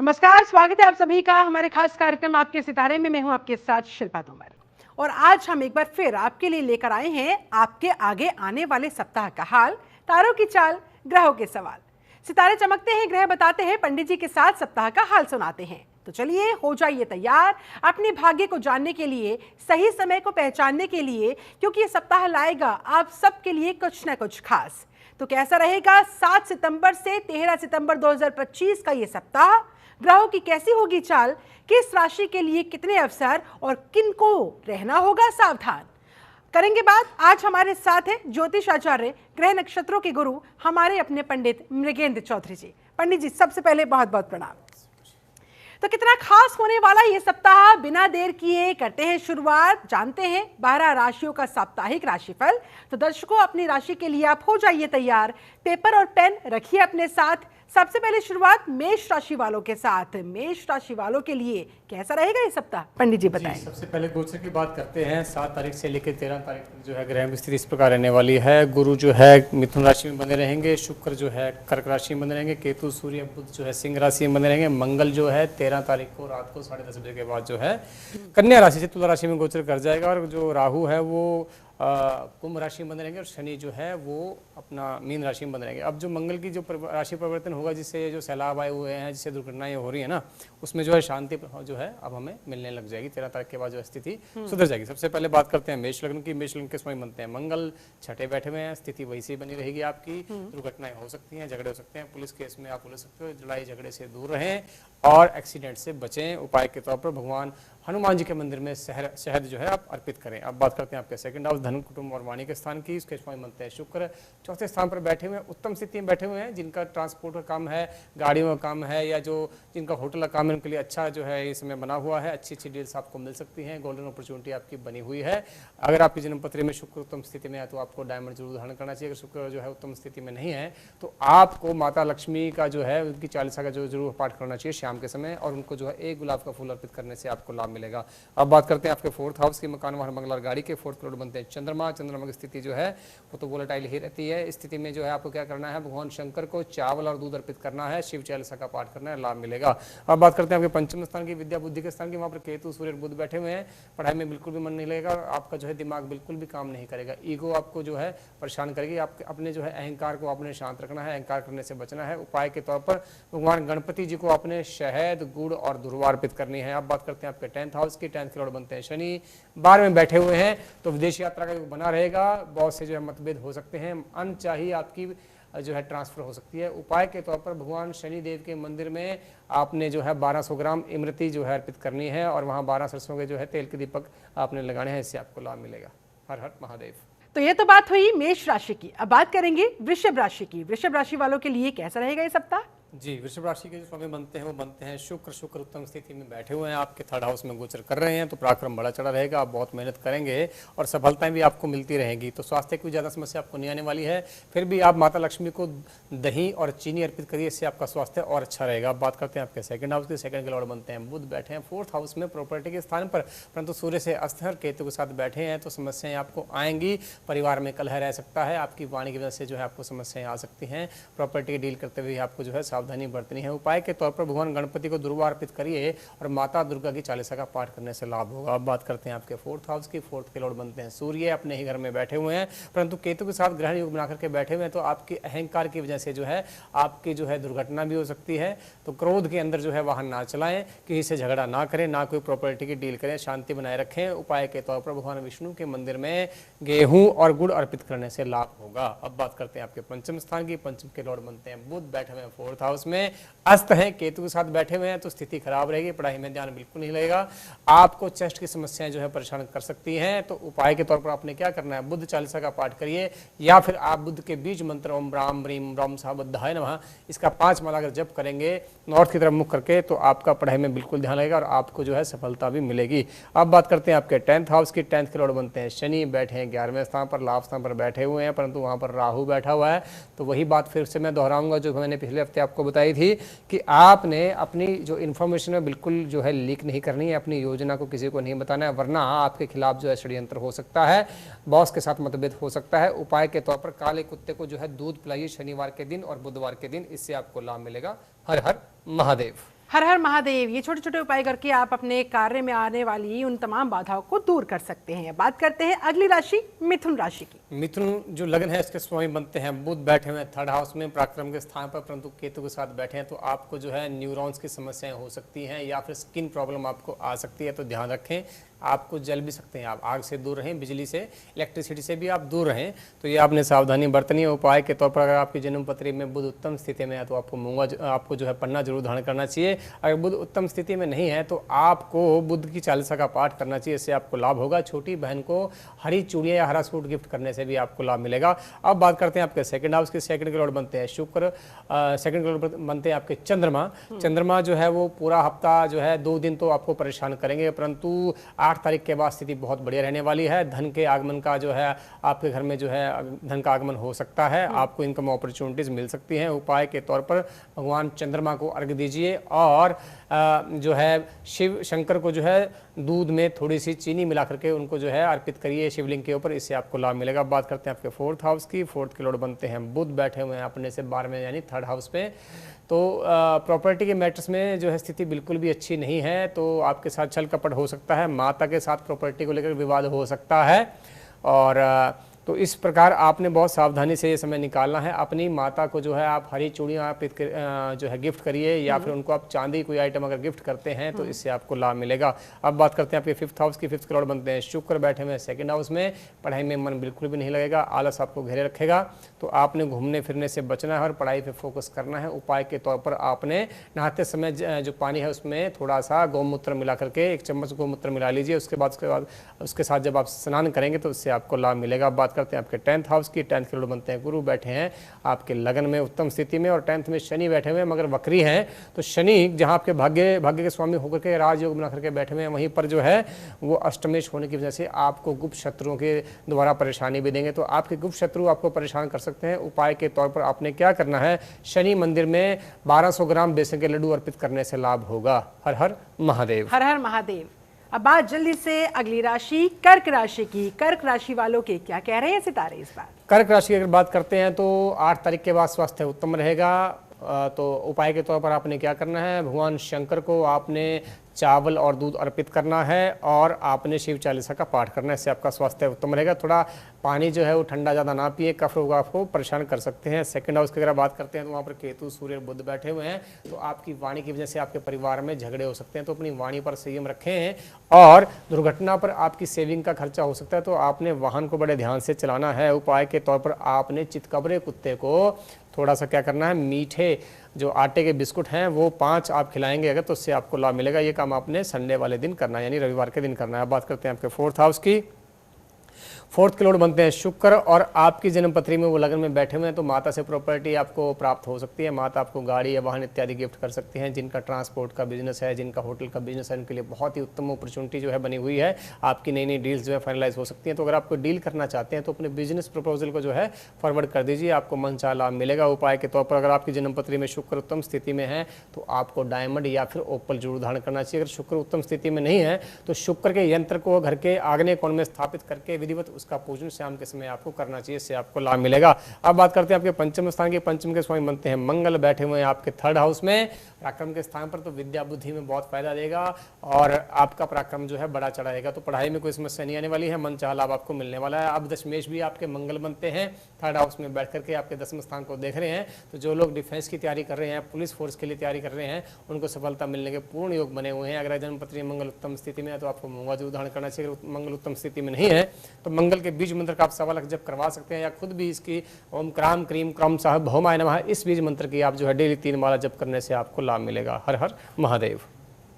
नमस्कार, स्वागत है आप सभी का हमारे खास कार्यक्रम आपके सितारे में। मैं हूं आपके साथ शिल्पा तोमर और आज हम एक बार फिर आपके लिए लेकर आए हैं आपके आगे आने वाले सप्ताह का हाल, तारों की चाल, ग्रहों के सवाल। सितारे चमकते हैं, ग्रह बताते हैं, पंडित जी के साथ सप्ताह का हाल सुनाते हैं। तो चलिए हो जाइए तैयार अपने भाग्य को जानने के लिए, सही समय को पहचानने के लिए, क्योंकि ये सप्ताह लाएगा आप सबके लिए कुछ न कुछ खास। तो कैसा रहेगा 7 सितंबर से 13 सितंबर 2025 का ये सप्ताह? ग्रहों की कैसी होगी चाल, किस राशि के लिए कितने अवसर और किनको रहना होगा सावधान, करेंगे बात। आज हमारे साथ है ज्योतिष आचार्य, ग्रह नक्षत्रों के गुरु, हमारे अपने पंडित मृगेंद्र चौधरी जी। पंडित जी, सबसे पहले बहुत बहुत प्रणाम। तो कितना खास होने वाला ये सप्ताह, बिना देर किए करते हैं शुरुआत, जानते हैं 12 राशियों का साप्ताहिक राशिफल। तो दर्शकों, अपनी राशि के लिए आप हो जाइए तैयार, पेपर और पेन रखिए अपने साथ। सबसे पहले शुरुआत मेष राशि वालों के साथ। मेष राशि वालों के लिए कैसा रहेगा ये सप्ताह, पंडित जी बताएं। सबसे पहले गोचर की बात करते हैं। 7 तारीख से लेकर 13 तारीख तक जो है ग्रह की स्थिति इस प्रकार रहने वाली है। गुरु जो है मिथुन राशि में बने रहेंगे, शुक्र जो है कर्क राशि में बने रहेंगे, केतु सूर्य बुध जो है सिंह राशि में बने रहेंगे, मंगल जो है 13 तारीख को रात को 10:30 बजे के बाद जो है कन्या राशि से तुला राशि में गोचर कर जाएगा। और जो राहु है वो कुंभ राशि में बने रहेंगे और शनि जो है वो अपना मीन राशि में बने रहेंगे। अब जो मंगल की जो राशि परिवर्तन होगा, जिससे जो सैलाब आए हुए हैं, जिससे दुर्घटनाएं हो रही है ना, उसमें जो है शांति जो है अब हमें मिलने लग जाएगी। 13 तारीख के बाद जो स्थिति सुधर जाएगी। सबसे पहले बात करते हैं मेष लग्न की। मेष लग्न के समय बनते हैं मंगल छठे बैठे हुए हैं, स्थिति वैसी बनी रहेगी आपकी। दुर्घटनाएं हो सकती हैं, झगड़े हो सकते हैं, पुलिस केस में आप उलझ सकते हो। लड़ाई झगड़े से दूर रहें और एक्सीडेंट से बचें। उपाय के तौर पर भगवान हनुमान जी के मंदिर में शहद जो है आप अर्पित करें। अब बात करते हैं आपके सेकंड हाउस, धन कुटुंब और वाणी के स्थान की। इसके स्वामी बनते हैं शुक्र, चौथे स्थान पर बैठे हुए हैं, उत्तम स्थिति में बैठे हुए हैं। जिनका ट्रांसपोर्ट का काम है, गाड़ियों का काम है, या जो जिनका होटल का काम है, उनके लिए अच्छा जो है इस समय बना हुआ है। अच्छी अच्छी डील्स आपको मिल सकती हैं, गोल्डन अपॉर्चुनिटी आपकी बनी हुई है। अगर आपकी जन्मपत्री में शुक्र उत्तम स्थिति में है तो आपको डायमंड जरूर धारण करना चाहिए। अगर शुक्र जो है उत्तम स्थिति में नहीं है तो आपको माता लक्ष्मी का जो है उनकी चालीसा का जो जरूर पाठ करना चाहिए शाम के समय, और उनको जो है एक गुलाब का फूल अर्पित करने से आपको लाभ मिलेगा। अब बात करते हैं आपके फोर्थ हाउस की। मकान, वाहन, मंगल और गाड़ी के फोर्थ फ्लोर बनते हैं चंद्रमा। चंद्रमा की स्थिति जो है वो तो वोलेटाइल ही रहती है। इस स्थिति में जो है आपको क्या करना है, भगवान शंकर को चावल और दूध अर्पित करना है, शिव चालीसा का पाठ करना है, लाभ मिलेगा। अब बात करते हैं आपके पंचम स्थान की, विद्या बुद्धि के स्थान की। वहाँ पर केतु सूर्य बुध बैठे हुए हैं। पढ़ाई में बिल्कुल भी मन नहीं लगेगा और आपका जो है दिमाग बिल्कुल भी काम नहीं करेगा। ईगो आपको जो है परेशान करेगी। आप अपने जो है अहंकार को आपने शांत रखना है, अहंकार करने से बचना है। उपाय के तौर पर भगवान गणपति जी को अपने शहद, गुड़ और दुर्वा अर्पित करनी है। अब बात करते हैं आपके 10th हाउस की। 10th के लॉर्ड बनते हैं शनि, 12 में बैठे हुए हैं, तो विदेश यात्रा का योग बना रहेगा। बॉस से जो है मतभेद हो सकते हैं, अनचाही आपकी जो है ट्रांसफर हो सकती है। उपाय के तौर पर भगवान शनि देव के मंदिर में आपने जो है 1200 ग्राम इमरती जो है अर्पित करनी है, और वहाँ 12 सरसों के जो है तेल के दीपक आपने लगाने हैं, इससे आपको लाभ मिलेगा। हर हर महादेव। तो ये तो बात हुई मेष राशि की। अब बात करेंगे वृषभ राशि की। वृषभ राशि वालों के लिए कैसा रहेगा ये सप्ताह? जी, वृषभ राशि के जो स्वामी बनते हैं वो बनते हैं शुक्र। शुक्र उत्तम स्थिति में बैठे हुए हैं, आपके 3rd हाउस में गोचर कर रहे हैं, तो पराक्रम बड़ा चढ़ा रहेगा। आप बहुत मेहनत करेंगे और सफलताएं भी आपको मिलती रहेंगी। तो स्वास्थ्य की ज़्यादा समस्या आपको नहीं आने वाली है। फिर भी आप माता लक्ष्मी को दही और चीनी अर्पित करिए, इससे आपका स्वास्थ्य और अच्छा रहेगा। आप बात करते हैं आपके 2nd हाउस के। 2nd के लॉर्ड बनते हैं बुध, बैठे हैं 4th हाउस में प्रॉपर्टी के स्थान पर, परंतु सूर्य से अस्त है और केतु के साथ बैठे हैं, तो समस्याएं आपको आएंगी। परिवार में कलह रह सकता है, आपकी वाणी की वजह से जो है आपको समस्याएं आ सकती हैं। प्रॉपर्टी की डील करते हुए आपको जो है सावधानी बरतनी है। उपाय के तौर पर भगवान गणपति को दुर्वा अर्पित करिए और माता दुर्गा की चालीसा का पाठ करने से लाभ होगा। अब बात करते हैं आपके 4th हाउस की। 4th के लॉर्ड बनते हैं सूर्य, अपने ही घर में बैठे हुए हैं, परंतु केतु के साथ ग्रहण योग बनाकर के बैठे हुए हैं, तो आपके अहंकार की वजह से जो है आपकी जो है दुर्घटना भी हो सकती है। तो क्रोध के अंदर जो है वाहन ना चलाएं, किसी से झगड़ा ना करें, ना कोई प्रॉपर्टी की डील करें, शांति बनाए रखें। उपाय के तौर पर भगवान विष्णु के मंदिर में गेहूं और गुड़ अर्पित करने से लाभ होगा। अब बात करते हैं आपके पंचम स्थान की। पंचम के लॉर्ड बनते हैं बुध, बैठे हुए हैं 4th हाउस में, अस्त हैं, केतु के साथ बैठे हुए हैं, तो स्थिति खराब रहेगी। पढ़ाई में ध्यान बिल्कुल नहीं लगेगा। आपको चेस्ट की समस्याएं जो है परेशान कर सकती हैं। तो उपाय के तौर पर आपने क्या करना है, बुद्ध चालीसा का पाठ करिए, या फिर आप बुद्ध के बीज मंत्र ओम राम ह्रीम राम सा बुद्धाय नमः, इसका 5 माला अगर जप करेंगे नॉर्थ की तरफ मुख करके, तो आपका पढ़ाई में बिल्कुल ध्यान लगेगा और आपको जो है सफलता भी मिलेगी। अब बात करते हैं आपके 10th हाउस की। 10th के लॉर्ड बनते हैं शनि, बैठे हैं 11वें स्थान पर, लाभ स्थान पर बैठे हुए हैं, परंतु वहाँ पर राहु बैठा हुआ है। तो वही बात फिर से मैं दोहराऊंगा जो मैंने पिछले हफ्ते आपको बताई थी कि आपने अपनी जो इन्फॉर्मेशन है बिल्कुल जो है लीक नहीं करनी है, अपनी योजना को किसी को नहीं बताना है, वरना आपके खिलाफ जो है षड्यंत्र हो सकता है, बॉस के साथ मतभेद हो सकता है। उपाय के तौर पर काले कुत्ते को जो है दूध पिलाइए शनिवार के दिन और बुधवार के दिन, इससे आपको लाभ मिलेगा। हर हर महादेव। हर हर महादेव। ये छोटे छोटे उपाय करके आप अपने कार्य में आने वाली उन तमाम बाधाओं को दूर कर सकते हैं। बात करते हैं अगली राशि मिथुन राशि की। मिथुन जो लग्न है इसके स्वामी बनते हैं बुध, बैठे हुए हैं थर्ड हाउस में पराक्रम के स्थान पर, परंतु केतु के साथ बैठे हैं। तो आपको जो है न्यूरॉन्स की समस्याएं हो सकती हैं या फिर स्किन प्रॉब्लम आपको आ सकती है, तो ध्यान रखें। आपको जल भी सकते हैं, आप आग से दूर रहें, बिजली से, इलेक्ट्रिसिटी से भी आप दूर रहें। तो ये आपने सावधानी बरतनी है। उपाय के तौर पर अगर आपकी जन्म पत्री में बुध उत्तम स्थिति में है तो आपको मूंगा आपको जो है पन्ना जरूर धारण करना चाहिए। अगर बुध उत्तम स्थिति में नहीं है तो आपको बुध की चालीसा का पाठ करना चाहिए, इससे आपको लाभ होगा। छोटी बहन को हरी चूड़ियाँ या हरा सूट गिफ्ट करने से भी आपको लाभ मिलेगा। अब बात करते हैं आपके सेकंड हाउस की। सेकंड के लॉर्ड बनते हैं शुक्र, सेकंड के लॉर्ड बनते हैं आपके चंद्रमा। चंद्रमा जो है वो पूरा हफ्ता जो है 2 दिन तो आपको परेशान करेंगे, परंतु 8 तारीख के बाद स्थिति बहुत बढ़िया रहने वाली है। धन के आगमन का जो है आपके घर में जो है धन का आगमन हो सकता है, आपको इनकम अपॉर्चुनिटीज मिल सकती हैं। उपाय के तौर पर भगवान चंद्रमा को अर्घ्य दीजिए और जो है शिव शंकर को जो है दूध में थोड़ी सी चीनी मिला करके उनको जो है अर्पित करिए शिवलिंग के ऊपर, इससे आपको लाभ मिलेगा। बात करते हैं आपके फोर्थ हाउस की। फोर्थ के लॉर्ड बनते हैं बुध, बैठे हुए हैं अपने से 12वें यानी थर्ड हाउस पे। तो प्रॉपर्टी के मैटर्स में जो है स्थिति बिल्कुल भी अच्छी नहीं है, तो आपके साथ छल कपट हो सकता है, माता के साथ प्रॉपर्टी को लेकर विवाद हो सकता है। और तो इस प्रकार आपने बहुत सावधानी से ये समय निकालना है। अपनी माता को जो है आप हरी चूड़ियाँ जो है गिफ्ट करिए या फिर उनको आप चांदी कोई आइटम अगर गिफ्ट करते हैं तो इससे आपको लाभ मिलेगा। अब बात करते हैं आपके फिफ्थ हाउस की। फिफ्थ के लॉर्ड बनते हैं शुक्र, बैठे हुए हैं सेकंड हाउस में। पढ़ाई में मन बिल्कुल भी नहीं लगेगा, आलस आपको घेरे रखेगा, तो आपने घूमने फिरने से बचना है और पढ़ाई पर फोकस करना है। उपाय के तौर पर आपने नहाते समय जो पानी है उसमें थोड़ा सा गौमूत्र मिला करके 1 चम्मच गौमूत्र मिला लीजिए। उसके साथ जब आप स्नान करेंगे तो उससे आपको लाभ मिलेगा। बात करते हैं आपके 10th हाउस की। 10th के लॉर्ड बनते हैं गुरु, बैठे हैं आपके लगन में उत्तम स्थिति में और 10th में शनि बैठे हुए हैं, मगर वक्री हैं। तो शनि जहां आपके भाग्य के स्वामी होकर के राजयोग बना करके बैठे हुए हैं, वहीं पर जो है वो अष्टमेश होने की वजह से आपको गुप्त शत्रुओं के द्वारा परेशानी भी देंगे। तो आपके गुप्त शत्रु आपको परेशान कर सकते हैं। उपाय के तौर पर आपने क्या करना है, शनि मंदिर में 1200 ग्राम बेसन के लड्डू अर्पित करने से लाभ होगा। हर हर महादेव। हर हर महादेव। अब बात जल्दी से अगली राशि कर्क राशि की। कर्क राशि वालों के क्या कह रहे हैं सितारे इस बार? कर्क राशि की अगर बात करते हैं तो 8 तारीख के बाद स्वास्थ्य उत्तम रहेगा। तो उपाय के तौर पर आपने क्या करना है, भगवान शंकर को आपने चावल और दूध अर्पित करना है और आपने शिव चालीसा का पाठ करना है, इससे आपका स्वास्थ्य उत्तम रहेगा। थोड़ा पानी जो है वो ठंडा ज़्यादा ना पिए, कफ रोग आपको परेशान कर सकते हैं। सेकंड हाउस की अगर बात करते हैं तो वहाँ पर केतु, सूर्य और बुध बैठे हुए हैं, तो आपकी वाणी की वजह से आपके परिवार में झगड़े हो सकते हैं, तो अपनी वाणी पर संयम रखें। और दुर्घटना पर आपकी सेविंग का खर्चा हो सकता है, तो आपने वाहन को बड़े ध्यान से चलाना है। उपाय के तौर पर आपने चितकबरे कुत्ते को थोड़ा सा क्या करना है, मीठे जो आटे के बिस्कुट हैं वो 5 आप खिलाएंगे अगर, तो उससे आपको लाभ मिलेगा। ये काम आपने संडे वाले दिन करना है, यानी रविवार के दिन करना है। बात करते हैं आपके फोर्थ हाउस की। फोर्थ के लॉर्ड बनते हैं शुक्र और आपकी जन्म पत्री में वो लगन में बैठे हुए हैं, तो माता से प्रॉपर्टी आपको प्राप्त हो सकती है। माता आपको गाड़ी या वाहन इत्यादि गिफ्ट कर सकती हैं। जिनका ट्रांसपोर्ट का बिजनेस है, जिनका होटल का बिजनेस है, उनके लिए बहुत ही उत्तम अपॉर्चुनिटी जो है बनी हुई है। आपकी नई नई डील्स जो है फाइनलाइज हो सकती हैं। तो अगर आपको डील करना चाहते हैं तो अपने बिजनेस प्रपोजल को जो है फॉरवर्ड कर दीजिए, आपको मनचाहा लाभ मिलेगा। उपाय के तौर पर अगर आपकी जन्म पत्री में शुक्र उत्तम स्थिति में है तो आपको डायमंड या फिर ओपल जरूर धारण करना चाहिए। अगर शुक्र उत्तम स्थिति में नहीं है तो शुक्र के यंत्र को घर के आग्नेय कोण में स्थापित करके विधिवत उसका पूजन शाम के समय आपको करना चाहिए, इससे आपको लाभ मिलेगा। अब बात करते हैं आपके पंचम स्थान के। पंचम के स्वामी बनते हैं मंगल, बैठे हुए हैं आपके थर्ड हाउस में पराक्रम के स्थान पर, तो विद्या बुद्धि में बहुत फायदा देगा और आपका पराक्रम जो है बड़ा चढ़ा रहेगा। तो पढ़ाई में कोई समस्या नहीं आने वाली है, मन चाहा लाभ आपको मिलने वाला है। अब दशमेश भी आपके मंगल बनते हैं थर्ड हाउस में बैठ करके आपके 10वें स्थान को देख रहे हैं। तो जो लोग डिफेंस की तैयारी कर रहे हैं, पुलिस फोर्स के लिए तैयारी कर रहे हैं, उनको सफलता मिलने के पूर्ण योग बने हुए हैं। अगर जन्मपत्री मंगल उत्तम स्थिति में है तो आपको मूंगा जरूर धारण करना चाहिए। अगर मंगल उत्तम स्थिति में नहीं है तो मंगल के बीज मंत्र का आप 1.25 लाख जप करवा सकते हैं, या खुद भी इसकी ओम क्राम क्रीम क्रम साहब भौमाय नमः इस बीज मंत्र की आप जो है डेली 3 माला जप करने से आपको लाभ मिलेगा। हर हर महादेव।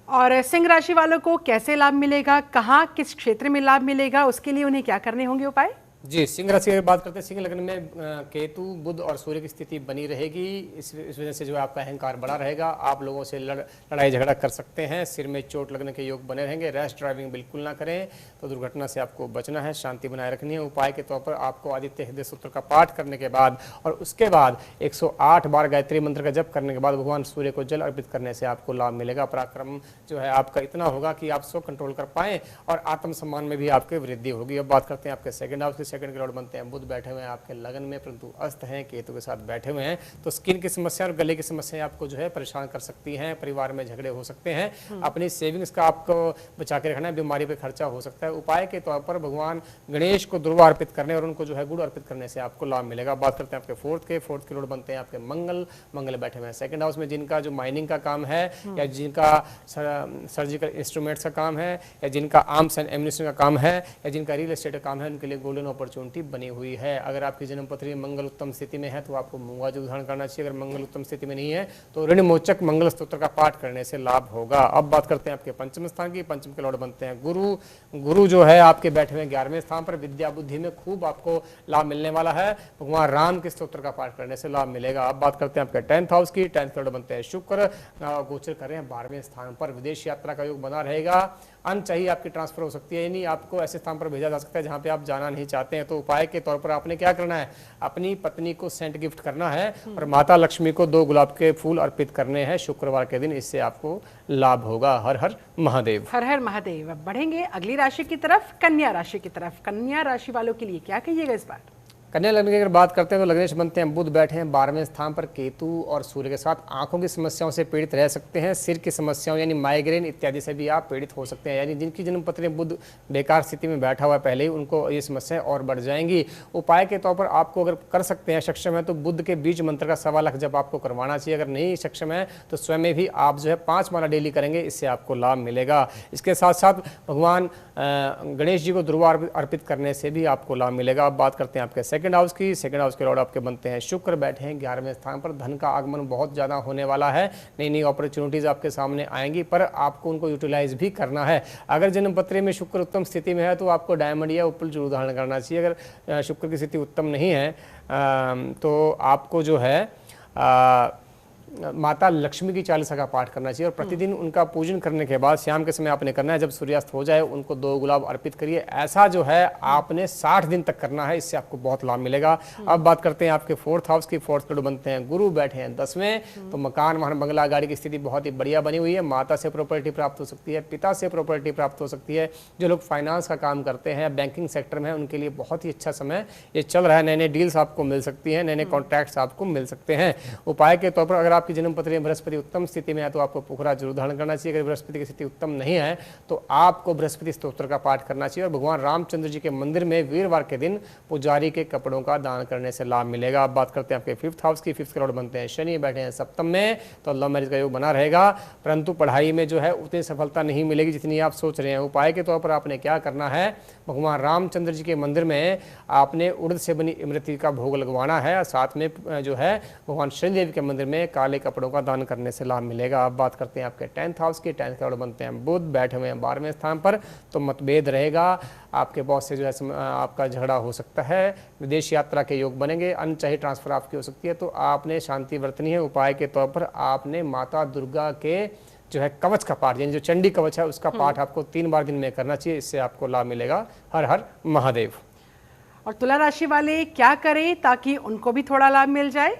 और सिंह राशि वालों को कैसे लाभ मिलेगा, कहाँ किस क्षेत्र में लाभ मिलेगा, उसके लिए उन्हें क्या करने होंगे उपाय? जी, सिंह राशि की बात करते हैं। सिंह लग्न में केतु, बुध और सूर्य की स्थिति बनी रहेगी। इस वजह से जो है आपका अहंकार बड़ा रहेगा। आप लोगों से लड़ाई झगड़ा कर सकते हैं। सिर में चोट लगने के योग बने रहेंगे। रैश ड्राइविंग बिल्कुल ना करें, तो दुर्घटना से आपको बचना है, शांति बनाए रखनी है। उपाय के तौर पर आपको आदित्य हृदय सूत्र का पाठ करने के बाद और उसके बाद 108 बार गायत्री मंत्र का जप करने के बाद भगवान सूर्य को जल अर्पित करने से आपको लाभ मिलेगा। पराक्रम जो है आपका इतना होगा कि आप स्वयं कंट्रोल कर पाएं और आत्मसम्मान में भी आपके वृद्धि होगी। अब बात करते हैं आपके सेकंड हाउस की। सेकंड के लॉर्ड बनते हैं बुध बैठे हुए हैं आपके लगन में, परंतु अस्त हैं, केतु के साथ बैठे हुए हैं, तो स्किन की समस्या और गले की समस्याएं आपको जो है परेशान कर सकती हैं, परिवार में झगड़े हो सकते हैं, अपनी सेविंग्स का आपको बचा के रखना है, बीमारी पे खर्चा हो सकता है। उपाय के तौर पर भगवान गणेश को दुर्वा अर्पित करने और उनको जो है गुड़ अर्पित करने से आपको लाभ मिलेगा। बात करते हैं आपके फोर्थ के लॉर्ड बनते हैं आपके मंगल बैठे हुए हैं सेकंड हाउस में, जिनका जो माइनिंग का काम है या जिनका सर्जिकल इंस्ट्रूमेंट्स का काम है या जिनका आर्म्स एंड एम्यूनिशन का काम है या जिनका रियल एस्टेट का काम है, उनके लिए गोल्डन अपॉर्चुनिटी बनी हुई है। अगर आपकी जन्म पत्री मंगल उत्तम स्थिति में है तो आपको मूंगा जो धारण करना चाहिए, अगर मंगल उत्तम स्थिति में नहीं है तो ऋण मोचक मंगल स्तोत्र का पाठ करने से लाभ होगा। अब बात करते हैं आपके पंचम स्थान की, पंचम के लॉर्ड बनते हैं गुरु जो है आपके बैठे हुए 11वें स्थान पर, विद्या बुद्धि में खूब आपको लाभ मिलने वाला है, भगवान राम के स्तोत्र का पाठ करने से लाभ मिलेगा। अब बात करते हैं आपके 10th हाउस की, 10th लॉर्ड बनते हैं शुक्र, गोचर कर रहे हैं 12वें स्थान पर, विदेश यात्रा का योग बना रहेगा, अनचाही आपकी ट्रांसफर हो सकती है, यानी आपको ऐसे स्थान पर भेजा जा सकता है जहां पे आप जाना नहीं चाहते हैं। तो उपाय के तौर पर आपने क्या करना है, अपनी पत्नी को सेंट गिफ्ट करना है और माता लक्ष्मी को 2 गुलाब के फूल अर्पित करने हैं शुक्रवार के दिन, इससे आपको लाभ होगा। हर हर महादेव। हर हर महादेव। अब बढ़ेंगे अगली राशि की तरफ, कन्या राशि की तरफ। कन्या राशि वालों के लिए क्या कहिएगा इस बार? कन्या लग्न की अगर बात करते हैं तो लग्नेश बनते हैं बुध बैठे हैं 12वें स्थान पर केतु और सूर्य के साथ, आंखों की समस्याओं से पीड़ित रह सकते हैं, सिर की समस्याओं यानी माइग्रेन इत्यादि से भी आप पीड़ित हो सकते हैं, यानी जिनकी जन्म पत्री में बुध बेकार स्थिति में बैठा हुआ है पहले ही, उनको ये समस्याएं और बढ़ जाएंगी। उपाय के तौर पर आपको अगर कर सकते हैं, सक्षम है तो बुध के बीज मंत्र का 1.25 लाख जब आपको करवाना चाहिए, अगर नहीं सक्षम है तो स्वयं में भी आप जो है 5 माला डेली करेंगे, इससे आपको लाभ मिलेगा। इसके साथ साथ भगवान गणेश जी को दुर्वा अर्पित करने से भी आपको लाभ मिलेगा। अब बात करते हैं आपके सेकंड हाउस की, सेकंड हाउस के लॉर्ड आपके बनते हैं शुक्र, बैठे हैं 11वें स्थान पर, धन का आगमन बहुत ज़्यादा होने वाला है, नई नई अपॉर्चुनिटीज़ आपके सामने आएंगी, पर आपको उनको यूटिलाइज भी करना है। अगर जन्म पत्री में शुक्र उत्तम स्थिति में है तो आपको डायमंड या उपल जरूर धारण करना चाहिए। अगर शुक्र की स्थिति उत्तम नहीं है तो आपको जो है माता लक्ष्मी की 40 का पाठ करना चाहिए और प्रतिदिन उनका पूजन करने के बाद शाम के समय आपने करना है, जब सूर्यास्त हो जाए उनको 2 गुलाब अर्पित करिए। ऐसा जो है आपने 60 दिन तक करना है, इससे आपको बहुत लाभ मिलेगा। अब बात करते हैं आपके 4th हाउस की, 4th लॉर्ड बनते हैं गुरु, बैठे हैं 10वें, तो मकान वाहन बंगला गाड़ी की स्थिति बहुत ही बढ़िया बनी हुई है, माता से प्रॉपर्टी प्राप्त हो सकती है, पिता से प्रॉपर्टी प्राप्त हो सकती है। जो लोग फाइनेंस का काम करते हैं, बैंकिंग सेक्टर में है, उनके लिए बहुत ही अच्छा समय ये चल रहा है, नए नए डील्स आपको मिल सकती हैं, नए नए कॉन्ट्रैक्ट्स आपको मिल सकते हैं। उपाय के तौर पर अगर आपकी जन्म पत्री में बृहस्पति उत्तम स्थिति में है तो आपको पुखरा जरूर धारण करना चाहिए। अगर बृहस्पति की स्थिति उत्तम नहीं है तो आपको बृहस्पति स्तोत्र का पाठ करना चाहिए और भगवान रामचंद्र जी के मंदिर में वीरवार के दिन पुजारी के कपड़ों का दान करने से लाभ मिलेगा। अब बात करते हैं आपके 5th हाउस की, 5th लॉर्ड बनते हैं शनि, बैठे हैं सप्तम में, तो लव मैरिज का योग बना रहेगा, परंतु पढ़ाई में जो है उतनी सफलता नहीं मिलेगी जितनी आप सोच रहे हैं। उपाय के तौर पर आपने क्या करना है, भगवान रामचंद्र जी के मंदिर में आपने उड़द से बनी इमरती का भोग लगवाना है और साथ में जो है भगवान शनिदेव के मंदिर में काले कपड़ों का दान करने से लाभ मिलेगा। अब बात करते हैं आपके 10th हाउस की, 10th लॉर्ड बनते हैं बुध, बैठे हुए हैं 12वें स्थान पर, तो मतभेद रहेगा, आपके बॉस से जो है आपका झगड़ा हो सकता है, विदेश यात्रा के योग बनेंगे, अनचाही ट्रांसफर आपकी हो सकती है, तो आपने शांति बरतनी है। उपाय के तौर पर आपने माता दुर्गा के जो है कवच का पाठ, यानी जो चंडी कवच है उसका पाठ आपको 3 बार दिन में करना चाहिए, इससे आपको लाभ मिलेगा। हर हर महादेव। और तुला राशि वाले क्या करें ताकि उनको भी थोड़ा लाभ मिल जाए?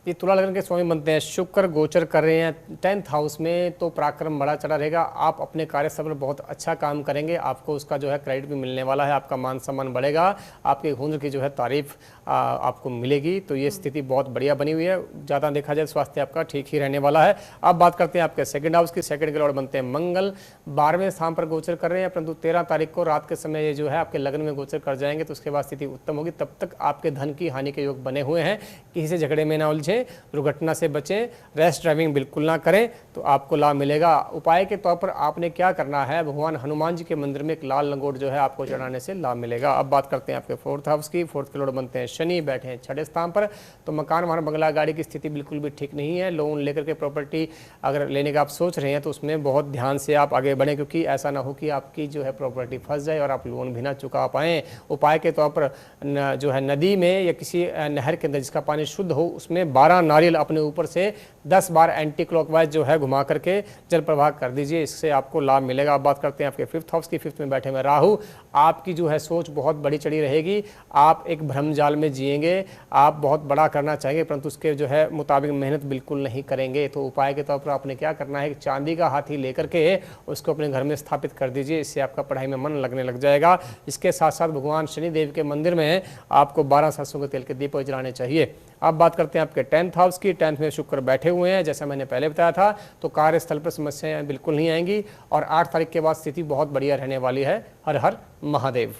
ये तुला लग्न के स्वामी बनते हैं शुक्र, गोचर कर रहे हैं 10th हाउस में, तो पराक्रम बड़ा चढ़ा रहेगा, आप अपने कार्यस्थल पर बहुत अच्छा काम करेंगे, आपको उसका जो है क्रेडिट भी मिलने वाला है, आपका मान सम्मान बढ़ेगा, आपके हुनर की जो है तारीफ आपको मिलेगी, तो ये स्थिति बहुत बढ़िया बनी हुई है। ज़्यादा देखा जाए स्वास्थ्य आपका ठीक ही रहने वाला है। अब बात करते हैं आपके सेकंड हाउस की, सेकंड के लॉर्ड बनते हैं मंगल, 12वें स्थान पर गोचर कर रहे हैं, परंतु 13 तारीख को रात के समय ये जो है आपके लग्न में गोचर कर जाएंगे, तो उसके बाद स्थिति उत्तम होगी। तब तक आपके धन की हानि के योग बने हुए हैं, किसी से झगड़े में ना उलझे, दुर्घटना से बचें, रैश ड्राइविंग बिल्कुल ना करें, तो आपको लाभ मिलेगा। उपाय के तौर पर आपने क्या करना है, भगवान हनुमान जी के मंदिर में एक लाल लंगोट जो है आपको चढ़ाने से लाभ मिलेगा। अब बात करते हैं आपके 4th हाउस की, 4th के लॉर्ड बनते हैं शनि, बैठे हैं 6ठे स्थान पर, तो मकान वाहन बंगला गाड़ी की स्थिति बिल्कुल भी ठीक नहीं है। लोन लेकर के प्रॉपर्टी अगर लेने का आप सोच रहे हैं तो उसमें बहुत ध्यान से आप आगे बढ़ें, क्योंकि ऐसा ना हो कि आपकी जो है प्रॉपर्टी फंस जाए और आप लोन भी ना चुका पाएँ। उपाय के तौर पर जो है नदी में या किसी नहर के अंदर जिसका पानी शुद्ध हो उसमें 12 नारियल अपने ऊपर से 10 बार एंटी क्लॉकवाइज जो है घुमा करके जल प्रवाह कर दीजिए, इससे आपको लाभ मिलेगा। अब बात करते हैं आपके 5th हाउस की। 5th में बैठे हुए राहु, आपकी जो है सोच बहुत बड़ी चढ़ी रहेगी, आप एक भ्रम जाल में जिएंगे, आप बहुत बड़ा करना चाहेंगे परंतु उसके जो है मुताबिक मेहनत बिल्कुल नहीं करेंगे। तो उपाय के तौर पर आपने क्या करना है, चांदी का हाथी लेकर के उसको अपने घर में स्थापित कर दीजिए, इससे आपका पढ़ाई में मन लगने लग जाएगा। इसके साथ साथ भगवान शनिदेव के मंदिर में आपको 12 सरसों के तेल के दीप जलाने चाहिए। अब बात करते हैं आपके 10th हाउस की। 10th में शुक्र बैठे हुए हैं, जैसा मैंने पहले बताया था, तो कार्यस्थल पर समस्याएं बिल्कुल नहीं आएंगी और 8 तारीख के बाद स्थिति बहुत बढ़िया रहने वाली है। हर हर महादेव।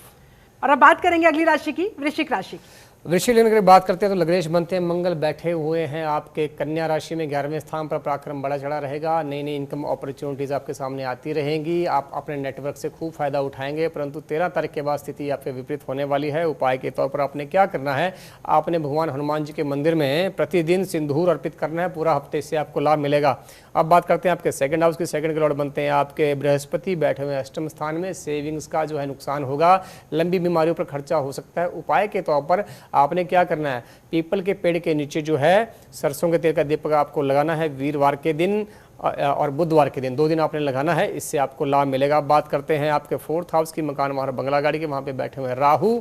और अब बात करेंगे अगली राशि की, वृश्चिक राशि की। वृश्चिक लग्न की बात करते हैं तो लग्नेश बनते हैं, मंगल बैठे हुए हैं आपके कन्या राशि में 11वें स्थान पर, पराक्रम बड़ा चढ़ा रहेगा, नई नई इनकम अपॉर्चुनिटीज़ आपके सामने आती रहेंगी, आप अपने नेटवर्क से खूब फायदा उठाएंगे। परंतु 13 तारीख के बाद स्थिति आपके विपरीत होने वाली है। उपाय के तौर पर आपने क्या करना है, आपने भगवान हनुमान जी के मंदिर में प्रतिदिन सिंदूर अर्पित करना है, पूरा हफ्ते से आपको लाभ मिलेगा। अब बात करते हैं आपके 2nd हाउस की। 2nd के लॉर्ड बनते हैं आपके बृहस्पति, बैठे हुए 8वें स्थान में, सेविंग्स का जो है नुकसान होगा, लंबी बीमारियों पर खर्चा हो सकता है। उपाय के तौर पर आपने क्या करना है, पीपल के पेड़ के नीचे जो है सरसों के तेल का दीपक आपको लगाना है वीरवार के दिन और बुधवार के दिन, 2 दिन आपने लगाना है, इससे आपको लाभ मिलेगा। बात करते हैं आपके 4th हाउस की, मकान वहां बंगला गाड़ी के, वहां पे बैठे हुए राहु,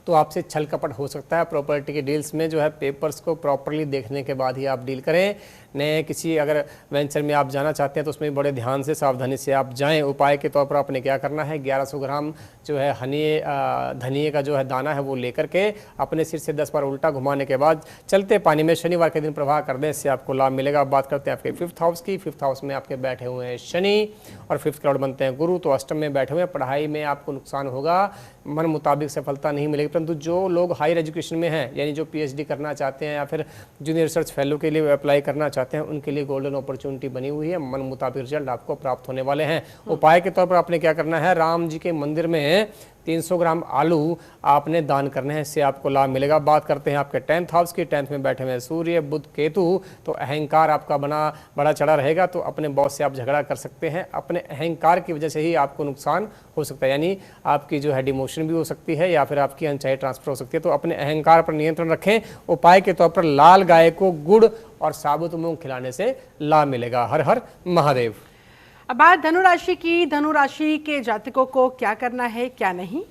तो आपसे छल कपट हो सकता है। प्रॉपर्टी के डील्स में जो है पेपर्स को प्रॉपर्ली देखने के बाद ही आप डील करें। नए किसी अगर वेंचर में आप जाना चाहते हैं तो उसमें बड़े ध्यान से सावधानी से आप जाएं। उपाय के तौर पर आपने क्या करना है, 1100 ग्राम जो है धनिए का जो है दाना है वो लेकर के अपने सिर से 10 बार उल्टा घुमाने के बाद चलते पानी में शनिवार के दिन प्रवाह कर दें, इससे आपको लाभ मिलेगा। बात करते हैं आपके 5th हाउस की। 5th हाउस में आपके बैठे हुए हैं शनि और 5th के लॉर्ड बनते हैं गुरु, तो अष्टम में बैठे हुए हैं। पढ़ाई में आपको नुकसान होगा, मन मुताबिक सफलता नहीं मिलेगी, परंतु जो लोग हायर एजुकेशन में हैं, यानी जो PhD करना चाहते हैं या फिर जूनियर रिसर्च फेलो के लिए अप्लाई करना चाहते हैं, उनके लिए गोल्डन अपॉर्चुनिटी बनी हुई है, मन मुताबिक रिजल्ट आपको प्राप्त होने वाले हैं। उपाय के तौर पर आपने क्या करना है, राम जी के मंदिर में 300 ग्राम आलू आपने दान करने हैं, इससे आपको लाभ मिलेगा। बात करते हैं आपके 10th हाउस की। 10th में बैठे हुए सूर्य बुध केतु, तो अहंकार आपका बड़ा चढ़ा रहेगा, तो अपने बॉस से आप झगड़ा कर सकते हैं, अपने अहंकार की वजह से ही आपको नुकसान हो सकता है, यानी आपकी जो है डिमोशन भी हो सकती है या फिर आपकी अनचाही ट्रांसफर हो सकती है। तो अपने अहंकार पर नियंत्रण रखें। उपाय के तौर पर लाल गाय को गुड़ और साबुत मूंग खिलाने से लाभ मिलेगा। हर हर महादेव। अब बात धनु राशि की। धनु राशि के जातकों को क्या करना है, क्या नहीं?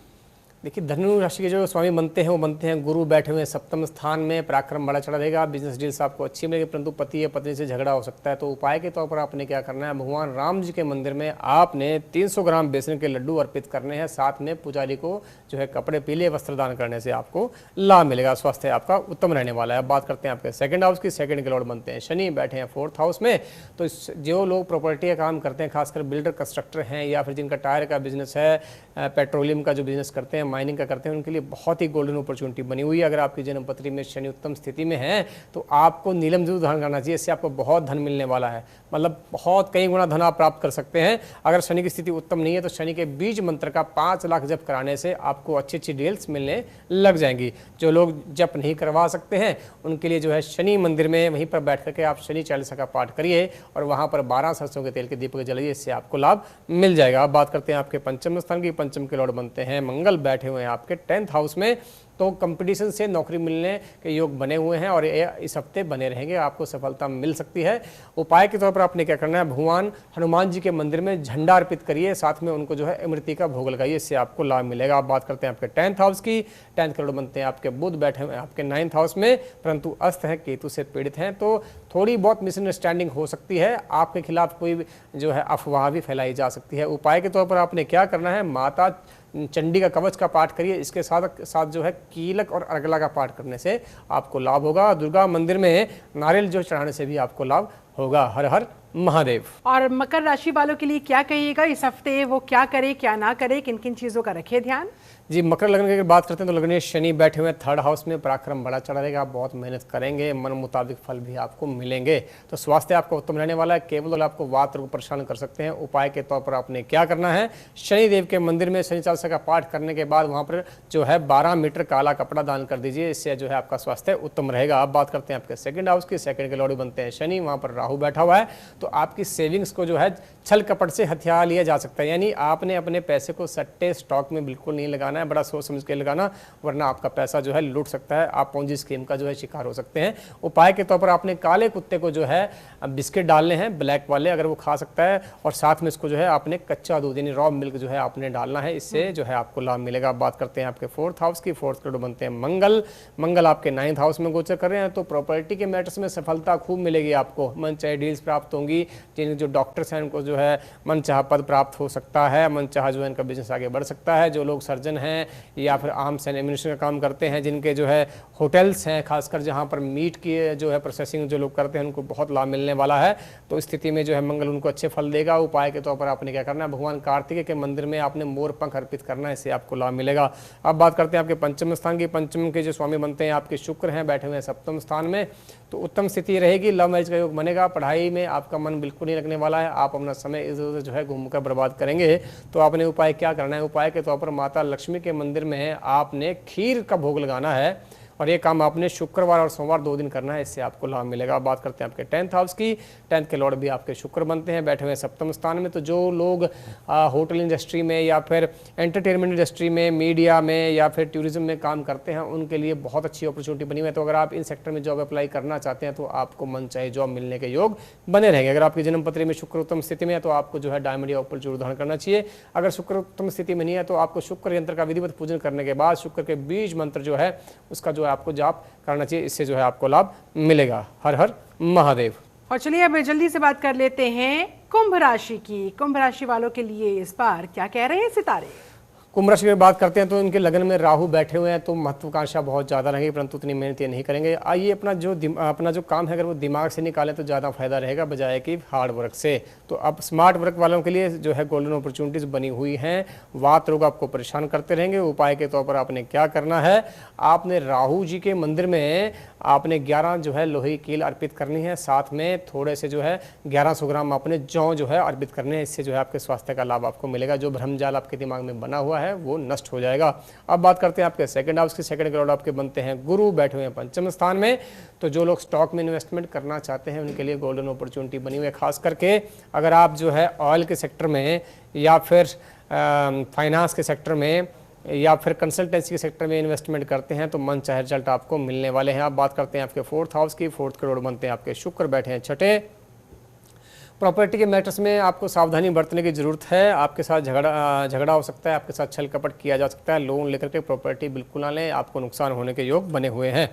देखिए, धनु राशि के जो स्वामी बनते हैं वो बनते हैं गुरु, बैठे हुए 7वें स्थान में, पराक्रम बड़ा चढ़ा रहेगा, बिजनेस डील्स आपको अच्छी मिलेगी, परंतु पति या पत्नी से झगड़ा हो सकता है। तो उपाय के तौर पर आपने क्या करना है, भगवान राम जी के मंदिर में आपने 300 ग्राम बेसन के लड्डू अर्पित करने हैं, साथ में पुजारी को जो है कपड़े पीले वस्त्र दान करने से आपको लाभ मिलेगा, स्वास्थ्य आपका उत्तम रहने वाला है। अब बात करते हैं आपके 2nd हाउस की। 2nd के लॉर्ड बनते हैं शनि, बैठे हैं 4th हाउस में, तो जो लोग प्रॉपर्टी का काम करते हैं, खासकर बिल्डर कंस्ट्रक्टर हैं या फिर जिनका टायर का बिजनेस है, पेट्रोलियम का जो बिजनेस करते हैं, माइनिंग का करते हैं, उनके लिए बहुत ही गोल्डन अपॉर्चुनिटी बनी हुई है। अगर आपकी जन्मपत्री में शनि उत्तम स्थिति में है तो आपको नीलम जरूर धारण करना चाहिए, इससे आपको बहुत धन मिलने वाला है, मतलब बहुत कई गुना धन आप प्राप्त कर सकते हैं। अगर शनि की स्थिति उत्तम नहीं है तो शनि के बीज मंत्र का 5 लाख जप कराने से आपको अच्छी अच्छी डील्स मिलने लग जाएंगी। जो लोग जप नहीं करवा सकते हैं उनके लिए जो है शनि मंदिर में वहीं पर बैठ करके आप शनि चालीसा का पाठ करिए और वहाँ पर 12 सरसों के तेल के दीपक जलाइए, इससे आपको लाभ मिल जाएगा। अब बात करते हैं आपके 5वें स्थान की। 5वें के लॉर्ड बनते हैं मंगल, बैठे हुए हैं आपके 10th हाउस में, तो कंपटीशन से नौकरी मिलने के योग बने हुए हैं और ये इस हफ्ते बने रहेंगे, आपको सफलता मिल सकती है। उपाय के तौर पर आपने क्या करना है, भगवान हनुमान जी के मंदिर में झंडा अर्पित करिए, साथ में उनको जो है अमृति का भोग लगाइए, इससे आपको लाभ मिलेगा। आप बात करते हैं आपके 10th हाउस की। 10th करोड़ बनते हैं आपके बुध, बैठे हुए आपके 9th हाउस में, परंतु अस्त है, केतु से पीड़ित हैं, तो थोड़ी बहुत मिसअंडरस्टैंडिंग हो सकती है, आपके खिलाफ कोई जो है अफवाह भी फैलाई जा सकती है। उपाय के तौर पर आपने क्या करना है, माता चंडी का कवच का पाठ करिए, इसके साथ साथ जो है कीलक और अर्गला का पाठ करने से आपको लाभ होगा। दुर्गा मंदिर में नारियल जो चढ़ाने से भी आपको लाभ होगा। हर हर महादेव। और मकर राशि वालों के लिए क्या कहिएगा इस हफ्ते, वो क्या करे क्या ना करे, किन किन चीजों का रखे ध्यान? जी, मकर लग्न की अगर बात करते हैं तो लग्नेश शनि बैठे हुए 3rd हाउस में, पराक्रम बड़ा चढ़ा रहेगा, आप बहुत मेहनत करेंगे, मन मुताबिक फल भी आपको मिलेंगे। तो स्वास्थ्य आपका उत्तम रहने वाला है, केवल आपको वात रोग परेशान कर सकते हैं। उपाय के तौर पर आपने क्या करना है, शनि देव के मंदिर में शनि चालीसा का पाठ करने के बाद वहाँ पर जो है 12 मीटर काला कपड़ा दान कर दीजिए, इससे जो है आपका स्वास्थ्य उत्तम रहेगा। अब बात करते हैं आपके 2nd हाउस की। 2nd के लॉर्ड बनते हैं शनि, वहाँ पर राहु बैठा हुआ है, तो तो आपकी सेविंग्स को जो है छल कपट से हथिया लिया जा सकता है। यानी आपने अपने पैसे को सट्टे स्टॉक में बिल्कुल नहीं लगाना है, बड़ा सोच समझ के लगाना, वरना आपका पैसा जो है लूट सकता है, आप पोंजी स्कीम का जो है शिकार हो सकते हैं। उपाय के तौर पर आपने काले कुत्ते को जो है बिस्किट डालने हैं, ब्लैक वाले, अगर वो खा सकता है, और साथ में इसको जो है आपने कच्चा दूध यानी रॉ मिल्क जो है आपने डालना है, इससे जो है आपको लाभ मिलेगा। बात करते हैं आपके 4th हाउस की। 4th करोड़ बनते हैं मंगल। मंगल आपके 9th हाउस में गोचर कर रहे हैं, तो प्रॉपर्टी के मैटर्स में सफलता खूब मिलेगी आपको, मन चाहे डील्स प्राप्त होंगी। जिन जो डॉक्टर्स हैं उनको जो है मन चाह पद प्राप्त हो सकता है, मन चाह जो है इनका बिजनेस आगे बढ़ सकता है। जो लोग सर्जन हैं या फिर आर्म्स एंड एम्यूनिशन का काम करते हैं, जिनके जो है होटल्स हैं, खासकर जहाँ पर मीट की जो है प्रोसेसिंग जो लोग करते हैं, उनको बहुत लाभ मिलने वाला है। तो इस स्थिति में जो है मंगल उनको अच्छे फल देगा। उपाय के तौर पर आपने क्या करना है, भगवान कार्तिकेय के मंदिर में आपने मोर पंख अर्पित करना है, इससे आपको लाभ मिलेगा। अब बात करते हैं आपके पंचम स्थान की। पंचम के जो स्वामी बनते हैं आपके शुक्र हैं, बैठे हुए हैं 7वें स्थान में, तो उत्तम स्थिति रहेगी, लव मैरिज का योग बनेगा। पढ़ाई में आपका मन बिल्कुल नहीं लगने वाला है, आप अपना समय इधर उधर जो है घूमकर बर्बाद करेंगे। तो आपने उपाय क्या करना है, उपाय के तौर पर माता लक्ष्मी के मंदिर में आपने खीर का भोग लगाना है, और ये काम आपने शुक्रवार और सोमवार 2 दिन करना है, इससे आपको लाभ मिलेगा। बात करते हैं आपके 10th हाउस की। 10th के लॉर्ड भी आपके शुक्र बनते हैं, बैठे हुए हैं 7वें स्थान में। तो जो लोग होटल इंडस्ट्री में या फिर एंटरटेनमेंट इंडस्ट्री में, मीडिया में या फिर टूरिज्म में काम करते हैं, उनके लिए बहुत अच्छी अपॉर्चुनिटी बनी हुई है। तो अगर आप इन सेक्टर में जॉब अप्लाई करना चाहते हैं तो आपको मन चाहे जॉब मिलने के योग बने रहेंगे। अगर आपकी जन्मपत्री में शुक्र उत्तम स्थिति में है तो आपको जो है डायमंड या उपल जरूर धारण करना चाहिए। अगर शुक्र उत्तम स्थिति में नहीं है तो आपको शुक्र यंत्र का विधिवत पूजन करने के बाद शुक्र के बीज मंत्र जो है उसका जो है आपको जाप करना चाहिए, इससे जो है आपको लाभ मिलेगा। हर हर महादेव। और चलिए अब जल्दी से बात कर लेते हैं कुंभ राशि की। कुंभ राशि वालों के लिए इस बार क्या कह रहे हैं सितारे? कुंभ राशि की बात करते हैं तो इनके लगन में राहु बैठे हुए हैं, तो महत्वाकांक्षा बहुत ज़्यादा रहेगी, परंतु उतनी मेहनत ये नहीं करेंगे। आइए अपना जो काम है अगर वो दिमाग से निकालें तो ज़्यादा फायदा रहेगा बजाय कि हार्ड वर्क से। तो अब स्मार्ट वर्क वालों के लिए जो है गोल्डन अपॉर्चुनिटीज़ बनी हुई हैं। वात रोग आपको परेशान करते रहेंगे। उपाय के तौर पर आपने क्या करना है, आपने राहु जी के मंदिर में आपने 11 जो है लोहे की कील अर्पित करनी है, साथ में थोड़े से जो है 1100 ग्राम आपने जौ जो है अर्पित करने हैं, इससे जो है आपके स्वास्थ्य का लाभ आपको मिलेगा। जो भ्रमजाल आपके दिमाग में बना हुआ है वो नष्ट हो जाएगा। अब बात करते हैं आपके 2nd हाउस की। 2nd के लॉर्ड आपके बनते हैं गुरु, बैठे हुए हैं 5वें स्थान में। तो जो लोग स्टॉक में इन्वेस्टमेंट करना चाहते हैं उनके लिए गोल्डन अपॉर्चुनिटी बनी हुई है। खास करके अगर आप जो है ऑयल के सेक्टर में या फिर फाइनेंस के सेक्टर में या फिर कंसल्टेंसी के सेक्टर में इन्वेस्टमेंट करते हैं तो मन चाहे रिजल्ट आपको मिलने वाले हैं। आप बात करते हैं आपके 4th हाउस की। 4th के लॉर्ड बनते हैं आपके शुक्र, बैठे हैं 6ठे। प्रॉपर्टी के मैटर्स में आपको सावधानी बरतने की जरूरत है। आपके साथ झगड़ा हो सकता है, आपके साथ छल कपट किया जा सकता है। लोन लेकर के प्रॉपर्टी बिल्कुल ना लें, आपको नुकसान होने के योग बने हुए हैं।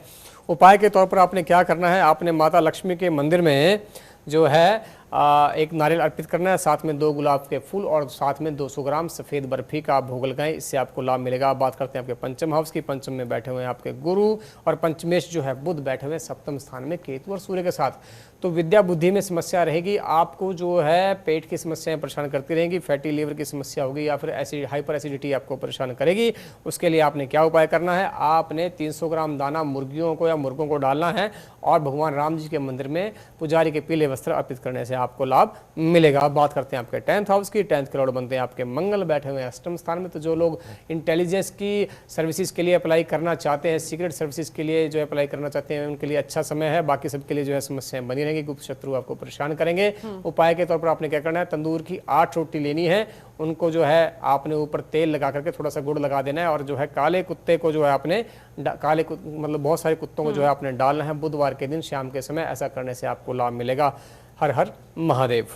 उपाय के तौर पर आपने क्या करना है, आपने माता लक्ष्मी के मंदिर में जो है एक नारियल अर्पित करना है, साथ में 2 गुलाब के फूल और साथ में 200 ग्राम सफ़ेद बर्फी का आप भोग लगाएं, इससे आपको लाभ मिलेगा। आप बात करते हैं आपके 5th हाउस की। 5th में बैठे हुए हैं आपके गुरु, और पंचमेश जो है बुध बैठे हुए हैं 7वें स्थान में केतु और सूर्य के साथ। तो विद्या बुद्धि में समस्या रहेगी, आपको जो है पेट की समस्याएं परेशान करती रहेंगी, फैटी लीवर की समस्या होगी या फिर हाइपर एसिडिटी आपको परेशान करेगी। उसके लिए आपने क्या उपाय करना है, आपने 300 ग्राम दाना मुर्गियों को या मुर्गों को डालना है और भगवान राम जी के मंदिर में पुजारी के पीले वस्त्र अर्पित करने से आपको लाभ मिलेगा। अब बात करते हैं आपके 10th हाउस की। 10th के लॉर्ड बनते हैं आपके मंगल, बैठे हुए हैं 8वें स्थान में। तो जो लोग इंटेलिजेंस की सर्विसेज के लिए अप्लाई करना चाहते हैं, सीक्रेट सर्विसेज के लिए जो अप्लाई करना चाहते हैं, उनके लिए अच्छा समय है। बाकी सबके लिए जो है समस्याएं बनी रहेंगी, गुप्त शत्रु आपको परेशान करेंगे। उपाय के तौर पर आपने क्या करना है, तंदूर की 8 रोटी लेनी है, उनको जो है आपने ऊपर तेल लगा करके थोड़ा सा गुड़ लगा देना है, और जो है काले कुत्ते को जो है आपने मतलब बहुत सारे कुत्तों को जो है आपने डालना है बुधवार के दिन शाम के समय। ऐसा करने से आपको लाभ मिलेगा। हर हर महादेव।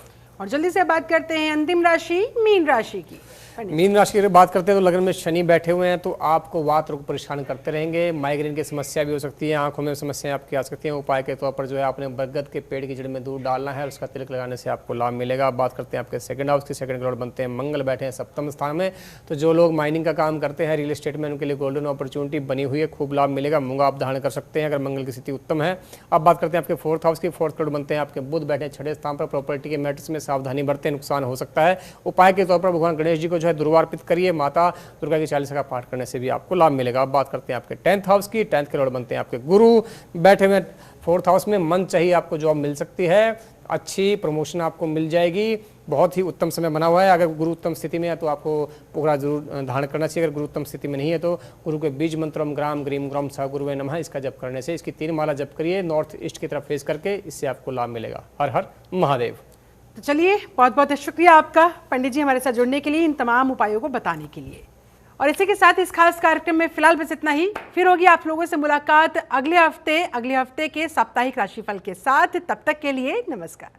और जल्दी से बात करते हैं अंतिम राशि मीन राशि की। मीन राशि की बात करते हैं तो लगन में शनि बैठे हुए हैं, तो आपको वात रोग परेशान करते रहेंगे। माइग्रेन की समस्या भी हो सकती है, आंखों में समस्याएं आपकी आ सकती हैं। उपाय के तौर पर जो है आपने बरगद के पेड़ की जड़ में दूध डालना है, उसका तिलक लगाने से आपको लाभ मिलेगा। बात करते हैं आपके 2nd हाउस की। 2nd लॉर्ड बनते हैं मंगल, बैठे हैं 7वें स्थान में। तो जो लोग माइनिंग का काम करते हैं, रियल एस्टेट में, उनके लिए गोल्डन अपॉर्चुनिटी बनी हुई है, खूब लाभ मिलेगा। मूंगा आप धारण कर सकते हैं अगर मंगल की स्थिति उत्तम है। अब बात करते हैं आपके 4th हाउस की। 4th लॉर्ड बनते हैं आपके बुध, बैठे हैं 6ठे स्थान पर। प्रॉपर्टी के मैटर्स में सावधानी बरतें, नुकसान हो सकता है। उपाय के तौर पर भगवान गणेश जी को जो है दुर्वा अर्पित करिए, माता दुर्गा की 40 का पाठ करने से भी आपको लाभ मिलेगा। अब बात करते हैं आपके 10th हाउस की। 10th के लॉर्ड बनते हैं आपके गुरु, बैठे हुए 4th हाउस में। मन चाहिए आपको जॉब मिल सकती है, अच्छी प्रमोशन आपको मिल जाएगी, बहुत ही उत्तम समय बना हुआ है। अगर गुरु उत्तम स्थिति में है तो आपको पोखरा जरूर धारण करना चाहिए। अगर गुरु उत्तम स्थिति में नहीं है तो गुरु के बीज मंत्रम ग्राम ग्रीम ग्राम सा गुरुवे नमः, इसका जप करने से, इसकी 3 माला जप करिए नॉर्थ ईस्ट की तरफ फेस करके, इससे आपको लाभ मिलेगा। हर हर महादेव। तो चलिए, बहुत बहुत शुक्रिया आपका पंडित जी हमारे साथ जुड़ने के लिए, इन तमाम उपायों को बताने के लिए। और इसी के साथ इस खास कार्यक्रम में फिलहाल बस इतना ही। फिर होगी आप लोगों से मुलाकात अगले हफ्ते के साप्ताहिक राशिफल के साथ। तब तक के लिए नमस्कार।